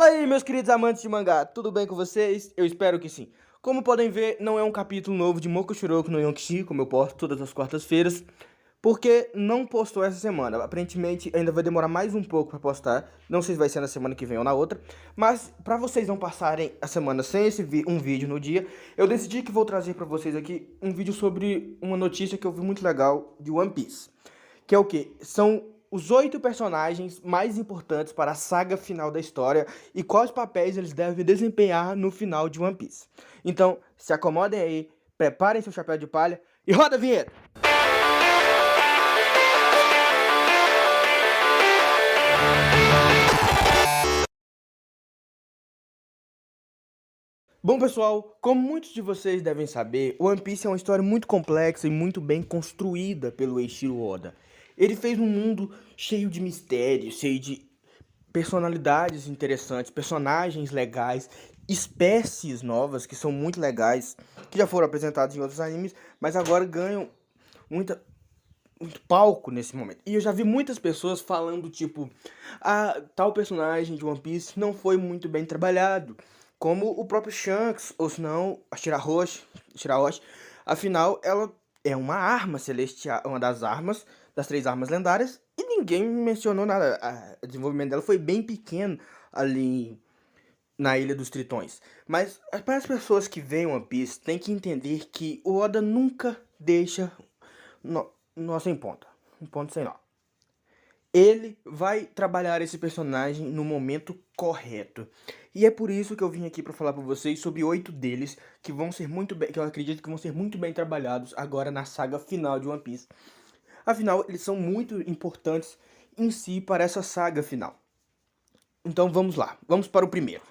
aí, meus queridos amantes de mangá, tudo bem com vocês? Eu espero que sim. Como podem ver, não é um capítulo novo de Mokushiroku no Yonkishi, como eu posto todas as quartas-feiras, porque não postou essa semana. Aparentemente ainda vai demorar mais um pouco pra postar, não sei se vai ser na semana que vem ou na outra, mas pra vocês não passarem a semana sem um vídeo no dia, eu decidi que vou trazer pra vocês aqui um vídeo sobre uma notícia que eu vi muito legal de One Piece. Que é o quê? São os 8 personagens mais importantes para a saga final da história e quais papéis eles devem desempenhar no final de One Piece. Então, se acomodem aí, preparem seu chapéu de palha e roda a vinheta! Bom, pessoal, como muitos de vocês devem saber, One Piece é uma história muito complexa e muito bem construída pelo Eiichiro Oda. Ele fez um mundo cheio de mistérios, cheio de personalidades interessantes, personagens legais, espécies novas que são muito legais, que já foram apresentadas em outros animes, mas agora ganham muita, muito palco nesse momento. E eu já vi muitas pessoas falando, tipo, tal personagem de One Piece não foi muito bem trabalhado, como o próprio Shanks, ou se não, a Shirahoshi. Afinal, ela é uma arma celestial, uma das 3 armas lendárias, e ninguém mencionou nada. O desenvolvimento dela foi bem pequeno ali na Ilha dos Tritões. Mas para as pessoas que veem One Piece, tem que entender que o Oda nunca deixa nó sem ponta. Um ponto sem nó. Ele vai trabalhar esse personagem no momento correto. E é por isso que eu vim aqui para falar para vocês sobre 8 deles que vão ser muito bem, que eu acredito que vão ser muito bem trabalhados agora na saga final de One Piece. Afinal, eles são muito importantes em si para essa saga final. Então vamos lá, vamos para o primeiro.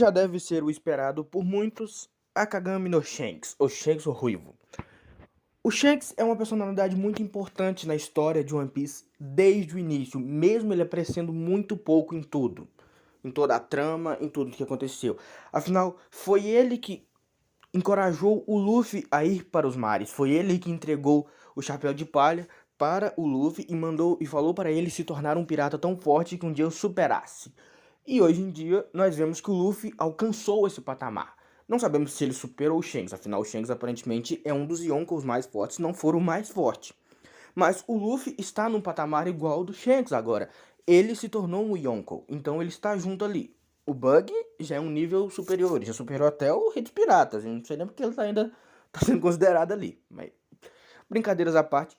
Já deve ser o esperado por muitos, Akagami no Shanks, ou Shanks o Ruivo. O Shanks é uma personalidade muito importante na história de One Piece desde o início, mesmo ele aparecendo muito pouco em tudo. Em toda a trama, em tudo que aconteceu. Afinal, foi ele que encorajou o Luffy a ir para os mares. Foi ele que entregou o chapéu de palha para o Luffy e falou para ele se tornar um pirata tão forte que um dia o superasse. E hoje em dia nós vemos que o Luffy alcançou esse patamar. Não sabemos se ele superou o Shanks, afinal o Shanks aparentemente é um dos Yonkous mais fortes, se não for o mais forte. Mas o Luffy está num patamar igual ao do Shanks agora. Ele se tornou um Yonkou, então ele está junto ali. O Bug já é um nível superior, já superou até o Rei dos Piratas. Eu não sei nem porque ele ainda está sendo considerado ali. Mas, brincadeiras à parte,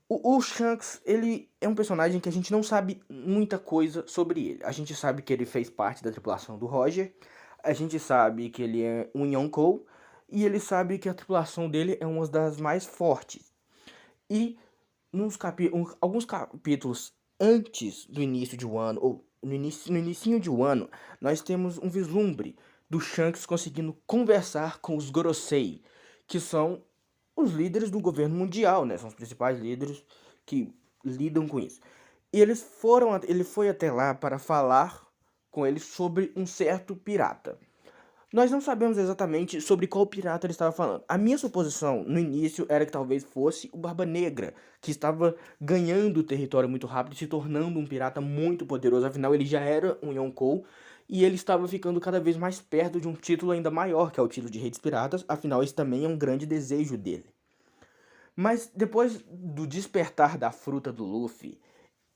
o Shanks, ele é um personagem que a gente não sabe muita coisa sobre ele. A gente sabe que ele fez parte da tripulação do Roger, a gente sabe que ele é um Yonkou, e ele sabe que a tripulação dele é uma das mais fortes. E alguns capítulos antes do início de Wano, ou no inicinho de Wano, nós temos um vislumbre do Shanks conseguindo conversar com os Gorosei, que são os líderes do governo mundial, né? São os principais líderes que lidam com isso. E ele foi até lá para falar com eles sobre um certo pirata. Nós não sabemos exatamente sobre qual pirata ele estava falando. A minha suposição no início era que talvez fosse o Barba Negra, que estava ganhando território muito rápido e se tornando um pirata muito poderoso. Afinal, ele já era um Yonkou e ele estava ficando cada vez mais perto de um título ainda maior, que é o título de Rei dos Piratas. Afinal, esse também é um grande desejo dele. Mas depois do despertar da fruta do Luffy,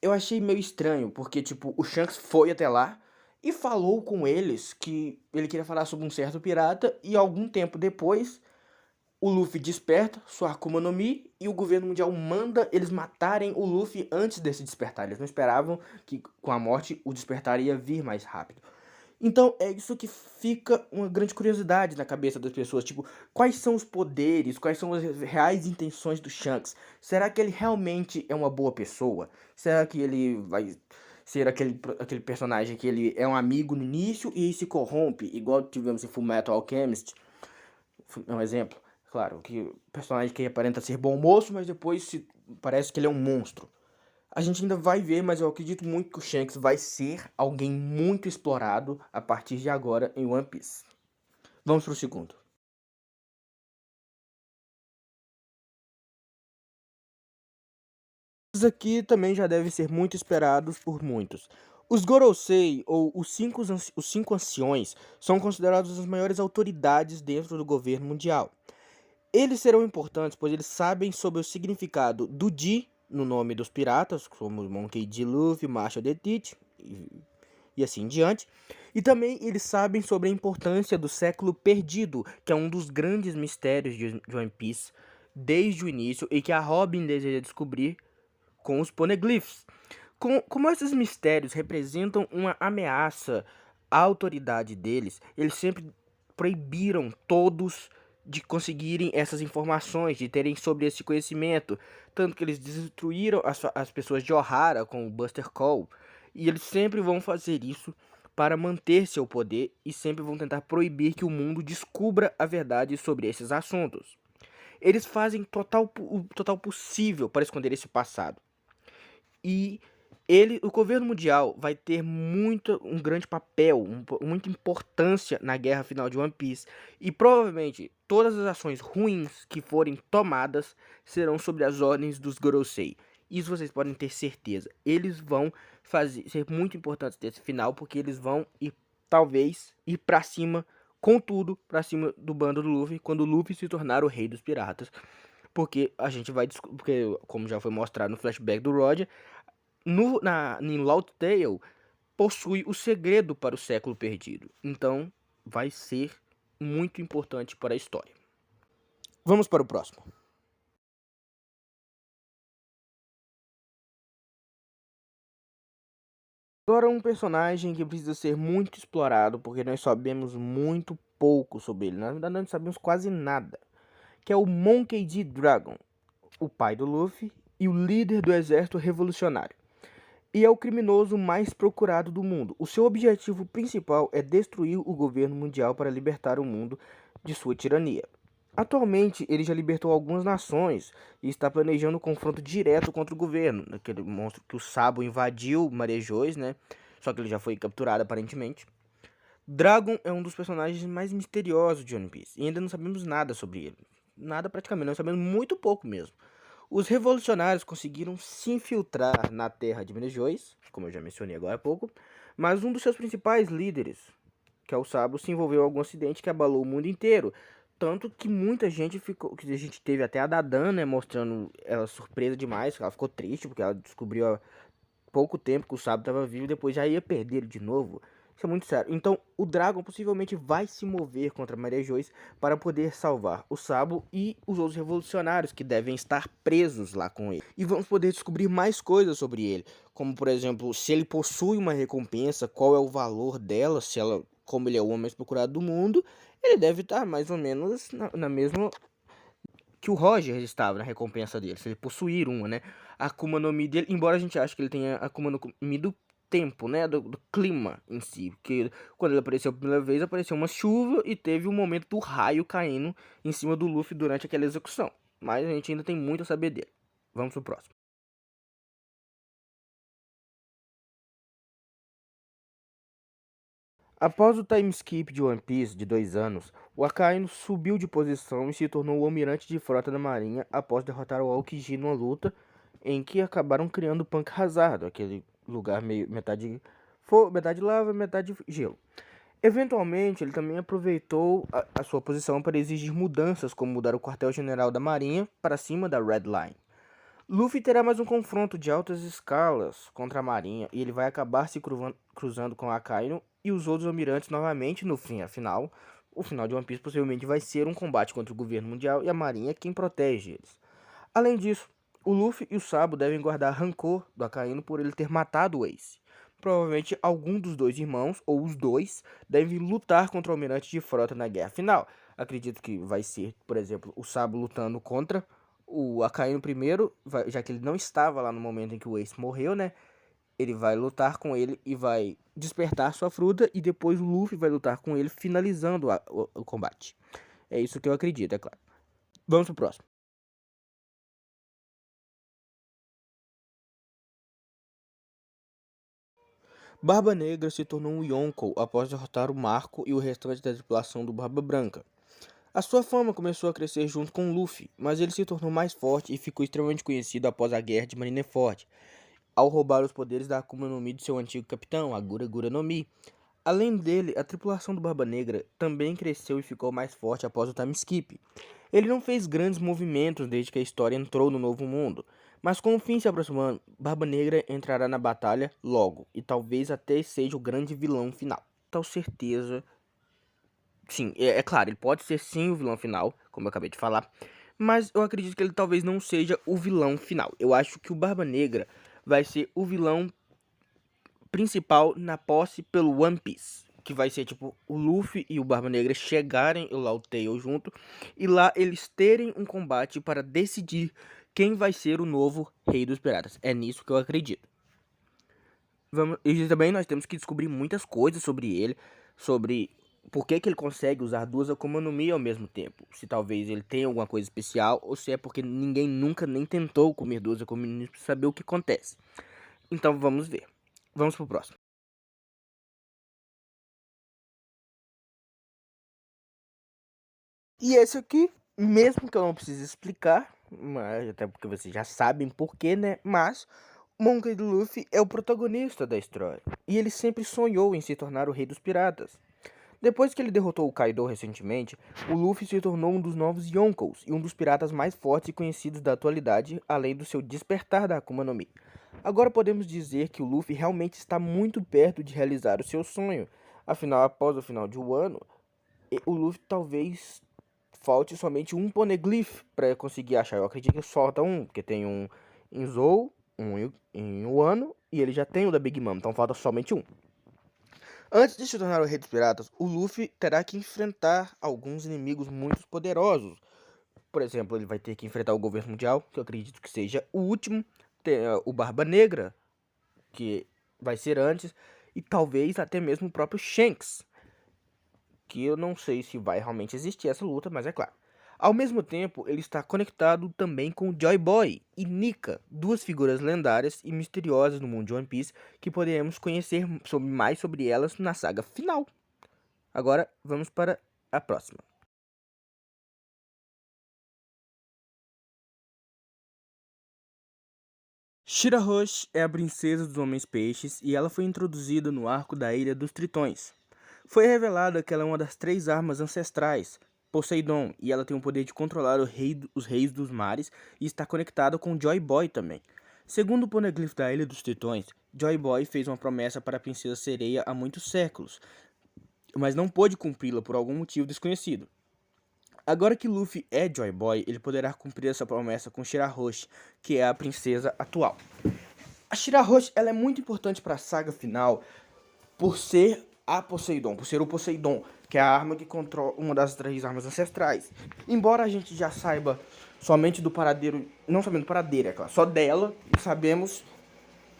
eu achei meio estranho, porque, tipo, o Shanks foi até lá e falou com eles que ele queria falar sobre um certo pirata, e algum tempo depois, o Luffy desperta sua Akuma no Mi e o governo mundial manda eles matarem o Luffy antes desse despertar. Eles não esperavam que com a morte o despertar ia vir mais rápido. Então é isso que fica uma grande curiosidade na cabeça das pessoas, tipo, quais são os poderes, quais são as reais intenções do Shanks? Será que ele realmente é uma boa pessoa? Será que ele vai ser aquele personagem que ele é um amigo no início e se corrompe, igual tivemos em Fullmetal Alchemist? É um exemplo, claro, que o personagem que aparenta ser bom moço, mas depois parece que ele é um monstro. A gente ainda vai ver, mas eu acredito muito que o Shanks vai ser alguém muito explorado a partir de agora em One Piece. Vamos pro segundo. Esses aqui também já devem ser muito esperados por muitos. Os Gorosei, ou os cinco anciões, são considerados as maiores autoridades dentro do governo mundial. Eles serão importantes, pois eles sabem sobre o significado do Di no nome dos piratas, como Monkey D. Luffy, Marshall D. Teach e assim em diante. E também eles sabem sobre a importância do século perdido, que é um dos grandes mistérios de One Piece desde o início e que a Robin deseja descobrir com os Poneglyphs. Como esses mistérios representam uma ameaça à autoridade deles, eles sempre proibiram todos de conseguirem essas informações, de terem sobre esse conhecimento. Tanto que eles destruíram as pessoas de Ohara com o Buster Call. E eles sempre vão fazer isso para manter seu poder e sempre vão tentar proibir que o mundo descubra a verdade sobre esses assuntos. Eles fazem o total possível para esconder esse passado. E o governo mundial vai ter um grande papel, muita importância na guerra final de One Piece. E provavelmente todas as ações ruins que forem tomadas serão sob as ordens dos Gorosei. Isso vocês podem ter certeza. Eles vão ser muito importantes nesse final, porque eles vão talvez ir pra cima, com tudo, pra cima do bando do Luffy, quando o Luffy se tornar o rei dos piratas. Porque a gente vai descobrir, porque como já foi mostrado no flashback do Roger, em Laut Tale possui o segredo para o século perdido. Então vai ser muito importante para a história. Vamos para o próximo. Agora um personagem que precisa ser muito explorado, porque nós sabemos muito pouco sobre ele. Na verdade não sabemos quase nada. Que é o Monkey D. Dragon, o pai do Luffy e o líder do exército revolucionário. E é o criminoso mais procurado do mundo. O seu objetivo principal é destruir o governo mundial para libertar o mundo de sua tirania. Atualmente, ele já libertou algumas nações e está planejando um confronto direto contra o governo. Aquele monstro que o Sabo invadiu, marejões, né? Só que ele já foi capturado aparentemente. Dragon é um dos personagens mais misteriosos de One Piece e ainda não sabemos nada sobre ele. Nada praticamente, nós sabemos muito pouco mesmo. Os revolucionários conseguiram se infiltrar na terra de Minas Gerais, como eu já mencionei agora há pouco, mas um dos seus principais líderes, que é o Sabo, se envolveu em algum acidente que abalou o mundo inteiro. Tanto que muita gente ficou. Que a gente teve até a Dadan, né? Mostrando ela surpresa demais. Ela ficou triste porque ela descobriu há pouco tempo que o Sabo estava vivo e depois já ia perder ele de novo. Isso é muito sério. Então, o Dragon possivelmente vai se mover contra Maria Joyce para poder salvar o Sabo e os outros revolucionários que devem estar presos lá com ele. E vamos poder descobrir mais coisas sobre ele, como por exemplo, se ele possui uma recompensa, qual é o valor dela, se ela, como ele é o homem mais procurado do mundo, ele deve estar mais ou menos na mesma que o Roger estava na recompensa dele, se ele possuir uma, né? A Akuma no Mi dele, embora a gente ache que ele tenha a Akuma no Mi do tempo, né? Do clima em si. Porque quando ele apareceu a primeira vez, apareceu uma chuva e teve um momento do raio caindo em cima do Luffy durante aquela execução. Mas a gente ainda tem muito a saber dele. Vamos pro próximo. Após o time skip de One Piece de 2 anos, o Akainu subiu de posição e se tornou o almirante de frota da marinha após derrotar o Aokiji numa luta em que acabaram criando Punk Hazard, aquele lugar meio metade metade lava, metade gelo. Eventualmente, ele também aproveitou a sua posição para exigir mudanças, como mudar o quartel-general da marinha para cima da Red Line. Luffy terá mais um confronto de altas escalas contra a marinha e ele vai acabar se cruzando com Akainu e os outros almirantes novamente no fim. Afinal, o final de One Piece possivelmente vai ser um combate contra o governo mundial e a marinha é quem protege eles. Além disso, o Luffy e o Sabo devem guardar rancor do Akainu por ele ter matado o Ace. Provavelmente algum dos dois irmãos, ou os dois, devem lutar contra o almirante de frota na guerra final. Acredito que vai ser, por exemplo, o Sabo lutando contra o Akainu primeiro, já que ele não estava lá no momento em que o Ace morreu, né? Ele vai lutar com ele e vai despertar sua fruta, e depois o Luffy vai lutar com ele, finalizando o combate. É isso que eu acredito, é claro. Vamos pro próximo. Barba Negra se tornou um Yonkou após derrotar o Marco e o restante da tripulação do Barba Branca. A sua fama começou a crescer junto com Luffy, mas ele se tornou mais forte e ficou extremamente conhecido após a guerra de Marineford, ao roubar os poderes da Akuma no Mi do seu antigo capitão, a Gura Gura no Mi. Além dele, a tripulação do Barba Negra também cresceu e ficou mais forte após o time skip. Ele não fez grandes movimentos desde que a história entrou no Novo Mundo, mas com o fim se aproximando, Barba Negra entrará na batalha logo, e talvez até seja o grande vilão final. Tal certeza. Sim, é claro, ele pode ser sim o vilão final, como eu acabei de falar, mas eu acredito que ele talvez não seja o vilão final. Eu acho que o Barba Negra vai ser o vilão principal na posse pelo One Piece. Que vai ser tipo o Luffy e o Barba Negra chegarem e o Law Tail junto. E lá eles terem um combate para decidir quem vai ser o novo Rei dos Piratas. É nisso que eu acredito. E também nós temos que descobrir muitas coisas sobre ele. Sobre por que ele consegue usar duas Akuma no Mi ao mesmo tempo. Se talvez ele tenha alguma coisa especial. Ou se é porque ninguém nunca nem tentou comer duas Akuma no Mi para saber o que acontece. Então vamos ver. Vamos pro próximo. E esse aqui, mesmo que eu não precise explicar, mas até porque vocês já sabem porquê, né? Mas Monkey D. Luffy é o protagonista da história. E ele sempre sonhou em se tornar o rei dos piratas. Depois que ele derrotou o Kaido recentemente, o Luffy se tornou um dos novos Yonkous e um dos piratas mais fortes e conhecidos da atualidade, além do seu despertar da Akuma no Mi. Agora podemos dizer que o Luffy realmente está muito perto de realizar o seu sonho. Afinal, após o final de um ano, o Luffy talvez falte somente um Poneglyph para conseguir achar. Eu acredito que falta um, porque tem um em Zou, um em Wano, e ele já tem o da Big Mom, então falta somente um. Antes de se tornar o Rei dos Piratas, o Luffy terá que enfrentar alguns inimigos muito poderosos. Por exemplo, ele vai ter que enfrentar o Governo Mundial, que eu acredito que seja o último, o Barba Negra, que vai ser antes, e talvez até mesmo o próprio Shanks, que eu não sei se vai realmente existir essa luta, mas é claro. Ao mesmo tempo, ele está conectado também com Joy Boy e Nika, duas figuras lendárias e misteriosas no mundo de One Piece, que poderemos conhecer mais sobre elas na saga final. Agora, vamos para a próxima. Shirahoshi é a princesa dos Homens Peixes e ela foi introduzida no arco da Ilha dos Tritões. Foi revelado que ela é uma das 3 armas ancestrais, Poseidon, e ela tem o poder de controlar os reis dos mares e está conectada com Joy Boy também. Segundo o Poneglyph da Ilha dos Tritões, Joy Boy fez uma promessa para a Princesa Sereia há muitos séculos, mas não pôde cumpri-la por algum motivo desconhecido. Agora que Luffy é Joy Boy, ele poderá cumprir essa promessa com Shirahoshi, que é a princesa atual. A Shirahoshi ela é muito importante para a saga final por ser a Poseidon, por ser o Poseidon, que é a arma que controla uma das 3 armas ancestrais. Embora a gente já saiba somente do paradeiro, não somente do paradeiro, é claro, só dela, sabemos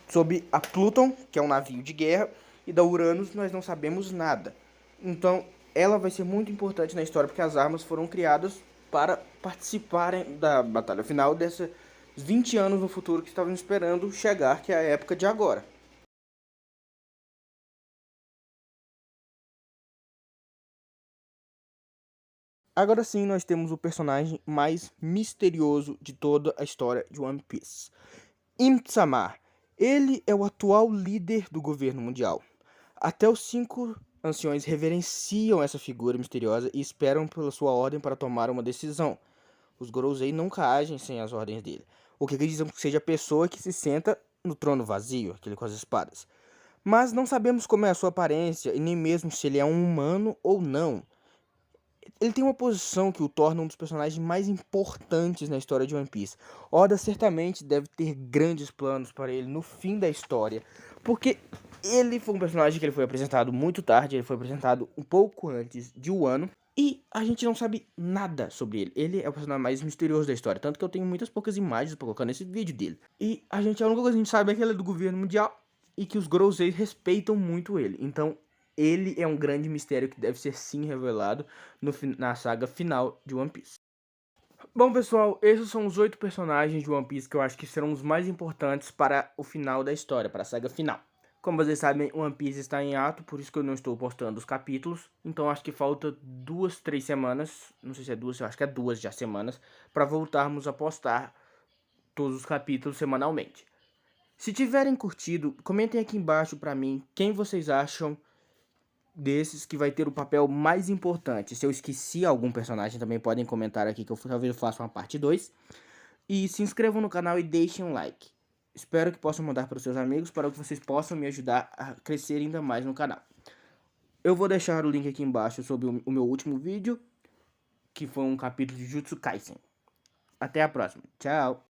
sobre a Pluton, que é um navio de guerra, e da Uranus nós não sabemos nada. Então, ela vai ser muito importante na história, porque as armas foram criadas para participarem da batalha final desses 20 anos no futuro que estavam esperando chegar, que é a época de agora. Agora sim, nós temos o personagem mais misterioso de toda a história de One Piece. Im-Samar. Ele é o atual líder do governo mundial. Até os 5 anciões reverenciam essa figura misteriosa e esperam pela sua ordem para tomar uma decisão. Os Gorosei nunca agem sem as ordens dele, o que dizem que seja a pessoa que se senta no trono vazio, aquele com as espadas. Mas não sabemos como é a sua aparência e nem mesmo se ele é um humano ou não. Ele tem uma posição que o torna um dos personagens mais importantes na história de One Piece. Oda certamente deve ter grandes planos para ele no fim da história, porque ele foi um personagem que ele foi apresentado muito tarde, ele foi apresentado um pouco antes de Wano, e a gente não sabe nada sobre ele. Ele é o personagem mais misterioso da história, tanto que eu tenho muitas poucas imagens para colocar nesse vídeo dele. E a única coisa que a gente sabe é que ele é do governo mundial e que os Gorosei respeitam muito ele. Então, ele é um grande mistério que deve ser sim revelado na saga final de One Piece. Bom, pessoal, esses são os 8 personagens de One Piece que eu acho que serão os mais importantes para o final da história, para a saga final. Como vocês sabem, One Piece está em ato, por isso que eu não estou postando os capítulos. Então acho que falta 2, 3 semanas, não sei se é 2, eu acho que é 2 já semanas, para voltarmos a postar todos os capítulos semanalmente. Se tiverem curtido, comentem aqui embaixo pra mim quem vocês acham desses que vai ter o papel mais importante. Se eu esqueci algum personagem, também podem comentar aqui que eu talvez eu faça uma parte 2. E se inscrevam no canal e deixem um like. Espero que possam mandar para os seus amigos para que vocês possam me ajudar a crescer ainda mais no canal. Eu vou deixar o link aqui embaixo sobre o meu último vídeo, que foi um capítulo de Jujutsu Kaisen. Até a próxima. Tchau!